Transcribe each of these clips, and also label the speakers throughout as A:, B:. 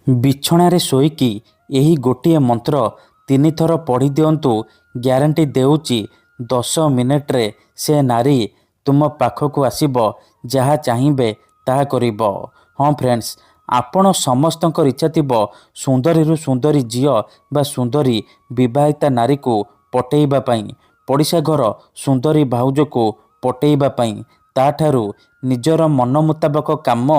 A: ବିଛଣାରେ ଶୋଇକି ଏହି ଗୋଟିଏ ମନ୍ତ୍ର 3 ଥର ପଢ଼ି ଦିଅନ୍ତୁ। ଗ୍ୟାରେଣ୍ଟି ଦେଉଛି 10 ମିନିଟ୍ରେ ସେ ନାରୀ ତୁମ ପାଖକୁ ଆସିବ। ଯାହା ଚାହିଁବେ ତାହା କରିବ। ହଁ ଫ୍ରେଣ୍ଡସ୍, ଆପଣ ସମସ୍ତଙ୍କର ଇଚ୍ଛା ଥିବ ସୁନ୍ଦରୀରୁ ସୁନ୍ଦରୀ ଝିଅ ବା ସୁନ୍ଦରୀ ବିବାହିତା ନାରୀକୁ ପଟେଇବା ପାଇଁ, ପଡ଼ିଶା ଘର ସୁନ୍ଦରୀ ଭାଉଜକୁ ପଟେଇବା ପାଇଁ, ତାଠାରୁ ନିଜର ମନ ମୁତାବକ କାମ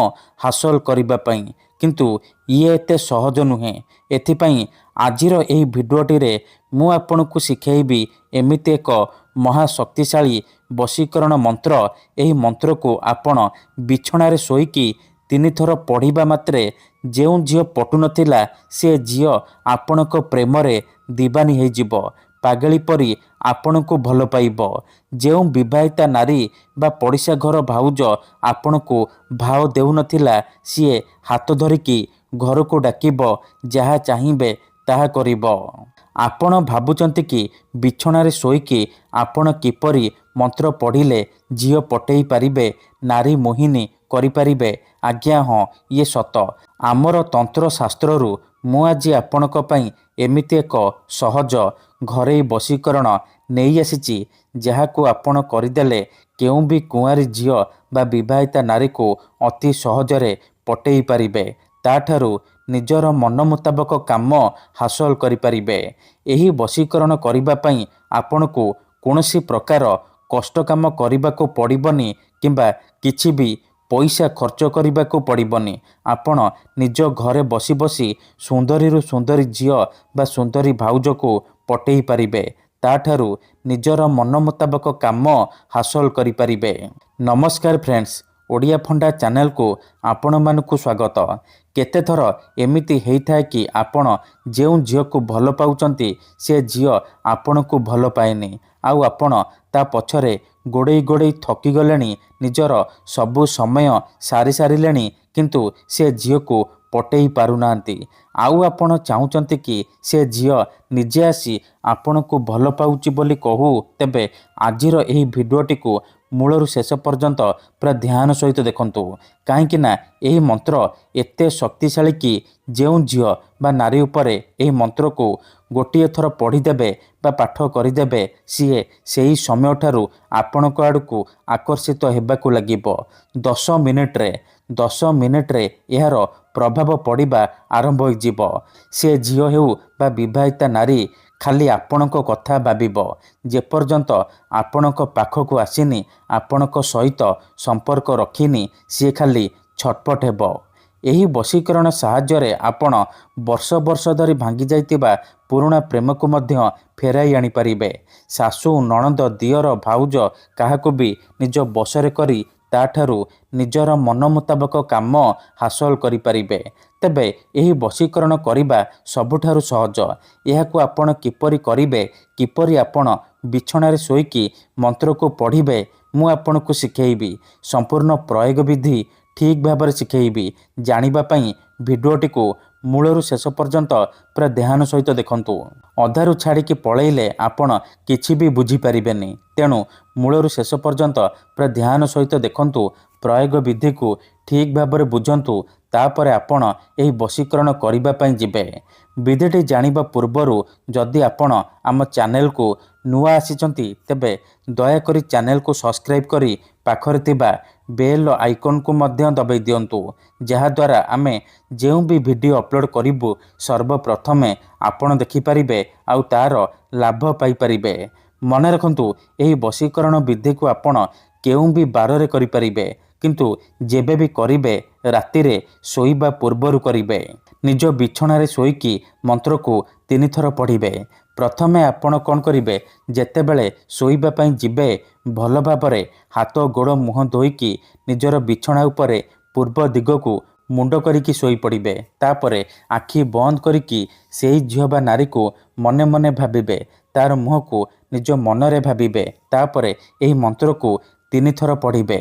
A: ହାସଲ କରିବା ପାଇଁ। କିନ୍ତୁ ଇଏ ଏତେ ସହଜ ନୁହେଁ। ଏଥିପାଇଁ ଆଜିର ଏହି ଭିଡ଼ିଓଟିରେ ମୁଁ ଆପଣଙ୍କୁ ଶିଖାଇବି ଏମିତି ଏକ ମହାଶକ୍ତିଶାଳୀ ବଶୀକରଣ ମନ୍ତ୍ର। ଏହି ମନ୍ତ୍ରକୁ ଆପଣ ବିଛଣାରେ ଶୋଇକି 3 ଥର ପଢ଼ିବା ମାତ୍ରେ ଯେଉଁ ଝିଅ ପଟୁନଥିଲା ସେ ଝିଅ ଆପଣଙ୍କ ପ୍ରେମରେ ଦିବାନୀ ହେଇଯିବ। ପାଗଳି ପରି ଆପଣଙ୍କୁ ଭଲ ପାଇବ। ଯେଉଁ ବିବାହିତା ନାରୀ ବା ପଡ଼ିଶା ଘର ଭାଉଜ ଆପଣଙ୍କୁ ଭାव ଦେଉନଥିଲା ସିଏ ହାତ ଧରିକି ଘରକୁ ଡାକିବ। ଯାହା ଚାହିଁବେ ତାହା କରିବ। ଆପଣ ଭାବୁଛନ୍ତି କି ବିଛଣାରେ ଶୋଇକି ଆପଣ କିପରି ମନ୍ତ୍ର ପଢ଼ିଲେ ଝିଅ ପଟେଇ ପାରିବେ, ନାରୀ ମୋହିନୀ କରିପାରିବେ? ଆଜ୍ଞା ହଁ, ଇଏ ସତ। ଆମର ତନ୍ତ୍ରଶାସ୍ତ୍ରରୁ ମୁଁ ଆଜି ଆପଣଙ୍କ ପାଇଁ ଏମିତି ଏକ ସହଜ ଘରୋଇ ବଶୀକରଣ ନେଇ ଆସିଛି, ଯାହାକୁ ଆପଣ କରିଦେଲେ କେଉଁ ବି କୁଆଁରୀ ଝିଅ ବା ବିବାହିତା ନାରୀକୁ ଅତି ସହଜରେ ପଟେଇ ପାରିବେ। ତାଠାରୁ ନିଜର ମନ ମୁତାବକ କାମ ହାସଲ କରିପାରିବେ। ଏହି ବଶୀକରଣ କରିବା ପାଇଁ ଆପଣଙ୍କୁ କୌଣସି ପ୍ରକାର କଷ୍ଟ କାମ କରିବାକୁ ପଡ଼ିବନି କିମ୍ବା କିଛି ବି ପଇସା ଖର୍ଚ୍ଚ କରିବାକୁ ପଡ଼ିବନି। ଆପଣ ନିଜ ଘରେ ବସି ବସି ସୁନ୍ଦରୀରୁ ସୁନ୍ଦରୀ ଝିଅ ବା ସୁନ୍ଦରୀ ଭାଉଜକୁ ପଟେଇ ପାରିବେ। ତାଠାରୁ ନିଜର ମନ ମୁତାବକ କାମ ହାସଲ କରିପାରିବେ। ନମସ୍କାର ଫ୍ରେଣ୍ଡସ୍, ଓଡ଼ିଆ ଫଣ୍ଡା ଚ୍ୟାନେଲକୁ ଆପଣମାନଙ୍କୁ ସ୍ୱାଗତ। କେତେଥର ଏମିତି ହେଇଥାଏ କି ଆପଣ ଯେଉଁ ଝିଅକୁ ଭଲ ପାଉଛନ୍ତି ସେ ଝିଅ ଆପଣଙ୍କୁ ଭଲ ପାଏନି, ଆଉ ଆପଣ ତା ପଛରେ ଗୋଡ଼େଇ ଗୋଡ଼େଇ ଥକିଗଲେଣି, ନିଜର ସବୁ ସମୟ ସାରି ସାରିଲେଣି, କିନ୍ତୁ ସେ ଝିଅକୁ ପଟେଇ ପାରୁନାହାନ୍ତି। ଆଉ ଆପଣ ଚାହୁଁଛନ୍ତି କି ସେ ଝିଅ ନିଜେ ଆସି ଆପଣଙ୍କୁ ଭଲ ପାଉଛି ବୋଲି କହୁ? ତେବେ ଆଜିର ଏହି ଭିଡ଼ିଓଟିକୁ ମୂଳରୁ ଶେଷ ପର୍ଯ୍ୟନ୍ତ ପୁରା ଧ୍ୟାନ ସହିତ ଦେଖନ୍ତୁ। କାହିଁକି ନା ଏହି ମନ୍ତ୍ର ଏତେ ଶକ୍ତିଶାଳୀ କି ଯେଉଁ ଝିଅ ବା ନାରୀ ଉପରେ ଏହି ମନ୍ତ୍ରକୁ ଗୋଟିଏ ଥର ପଢ଼ିଦେବେ ବା ପାଠ କରିଦେବେ, ସିଏ ସେହି ସମୟଠାରୁ ଆପଣଙ୍କ ଆଡ଼କୁ ଆକର୍ଷିତ ହେବାକୁ ଲାଗିବ। 10 ମିନିଟ୍ରେ ଏହାର ପ୍ରଭାବ ପଡ଼ିବା ଆରମ୍ଭ ହୋଇଯିବ। ସେ ଝିଅ ହେଉ ବା ବିବାହିତା ନାରୀ ଖାଲି ଆପଣଙ୍କ କଥା ଭାବିବ। ଯେପର୍ଯ୍ୟନ୍ତ ଆପଣଙ୍କ ପାଖକୁ ଆସିନି, ଆପଣଙ୍କ ସହିତ ସମ୍ପର୍କ ରଖିନି, ସିଏ ଖାଲି ଛଟପଟ ହେବ। ଏହି ବଶୀକରଣ ସାହାଯ୍ୟରେ ଆପଣ ବର୍ଷ ବର୍ଷ ଧରି ଭାଙ୍ଗି ଯାଇଥିବା ପୁରୁଣା ପ୍ରେମକୁ ମଧ୍ୟ ଫେରାଇ ଆଣିପାରିବେ। ଶାଶୁ, ନଣନ୍ଦ, ଦିଅର, ଭାଉଜ କାହାକୁ ବି ନିଜ ବଶରେ କରି ତାଠାରୁ ନିଜର ମନ ମୁତାବକ କାମ ହାସଲ କରିପାରିବେ। ତେବେ ଏହି ବଶୀକରଣ କରିବା ସବୁଠାରୁ ସହଜ। ଏହାକୁ ଆପଣ କିପରି କରିବେ, କିପରି ଆପଣ ବିଛଣାରେ ଶୋଇକି ମନ୍ତ୍ରକୁ ପଢ଼ିବେ, ମୁଁ ଆପଣଙ୍କୁ ଶିଖେଇବି। ସମ୍ପୂର୍ଣ୍ଣ ପ୍ରୟୋଗ ବିଧି ଠିକ୍ ଭାବରେ ଶିଖେଇବି। ଜାଣିବା ପାଇଁ ଭିଡ଼ିଓଟିକୁ ମୂଳରୁ ଶେଷ ପର୍ଯ୍ୟନ୍ତ ପୁରା ଧ୍ୟାନ ସହିତ ଦେଖନ୍ତୁ। ଅଧାରୁ ଛାଡ଼ିକି ପଳେଇଲେ ଆପଣ କିଛି ବି ବୁଝିପାରିବେନି। ତେଣୁ ମୂଳରୁ ଶେଷ ପର୍ଯ୍ୟନ୍ତ ପୁରା ଧ୍ୟାନ ସହିତ ଦେଖନ୍ତୁ। ପ୍ରୟୋଗ ବିଧିକୁ ଠିକ୍ ଭାବରେ ବୁଝନ୍ତୁ। ତାପରେ ଆପଣ ଏହି ବଶୀକରଣ କରିବା ପାଇଁ ଯିବେ। ବିଧିଟି ଜାଣିବା ପୂର୍ବରୁ ଯଦି ଆପଣ ଆମ ଚ୍ୟାନେଲକୁ ନୂଆ ଆସିଛନ୍ତି, ତେବେ ଦୟାକରି ଚ୍ୟାନେଲକୁ ସବସ୍କ୍ରାଇବ୍ କରି ପାଖରେ ଥିବା ବେଲ୍ ଆଇକନ୍କୁ ମଧ୍ୟ ଦବାଇ ଦିଅନ୍ତୁ। ଯାହାଦ୍ୱାରା ଆମେ ଯେଉଁ ବି ଭିଡ଼ିଓ ଅପଲୋଡ଼ କରିବୁ ସର୍ବପ୍ରଥମେ ଆପଣ ଦେଖିପାରିବେ ଆଉ ତା'ର ଲାଭ ପାଇପାରିବେ। ମନେ ରଖନ୍ତୁ, ଏହି ବଶୀକରଣ ବିଧିକୁ ଆପଣ କେଉଁ ବି ବାରରେ କରିପାରିବେ, କିନ୍ତୁ ଯେବେ ବି କରିବେ ରାତିରେ ଶୋଇବା ପୂର୍ବରୁ କରିବେ। ନିଜ ବିଛଣାରେ ଶୋଇକି ମନ୍ତ୍ରକୁ 3 ଥର ପଢ଼ିବେ। ପ୍ରଥମେ ଆପଣ କ'ଣ କରିବେ, ଯେତେବେଳେ ଶୋଇବା ପାଇଁ ଯିବେ ଭଲ ଭାବରେ ହାତ ଗୋଡ଼ ମୁହଁ ଧୋଇକି ନିଜର ବିଛଣା ଉପରେ ପୂର୍ବ ଦିଗକୁ ମୁଣ୍ଡ କରିକି ଶୋଇପଡ଼ିବେ। ତାପରେ ଆଖି ବନ୍ଦ କରିକି ସେହି ଝିଅ ବା ନାରୀକୁ ମନେ ମନେ ଭାବିବେ। ତାର ମୁହଁକୁ ନିଜ ମନରେ ଭାବିବେ। ତାପରେ ଏହି ମନ୍ତ୍ରକୁ 3 ଥର ପଢ଼ିବେ।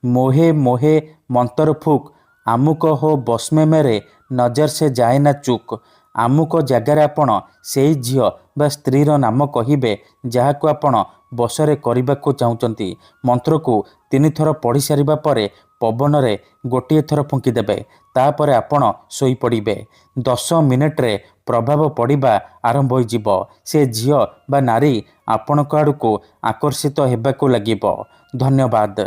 A: ମୋହେ ମୋହେ ମନ୍ତର ଫୁକ୍, ଆମୁକ ହୋ ବସ୍ମେ ମେରେ, ନଜର ସେ ଯାଏ ନା ଚୁକ୍। ଆମୁକ ଜାଗାରେ ଆପଣ ସେହି ଝିଅ ବା ସ୍ତ୍ରୀର ନାମ କହିବେ ଯାହାକୁ ଆପଣ ବଶରେ କରିବାକୁ ଚାହୁଁଛନ୍ତି। ମନ୍ତ୍ରକୁ 3 ଥର ପଢ଼ି ସାରିବା ପରେ ପବନରେ ଗୋଟିଏ ଥର ଫୁଙ୍କିଦେବେ। ତାପରେ ଆପଣ ଶୋଇପଡ଼ିବେ। 10 ମିନିଟରେ ପ୍ରଭାବ ପଡ଼ିବା ଆରମ୍ଭ ହୋଇଯିବ। ସେ ଝିଅ ବା ନାରୀ ଆପଣଙ୍କ ଆଡ଼କୁ ଆକର୍ଷିତ ହେବାକୁ ଲାଗିବ। ଧନ୍ୟବାଦ।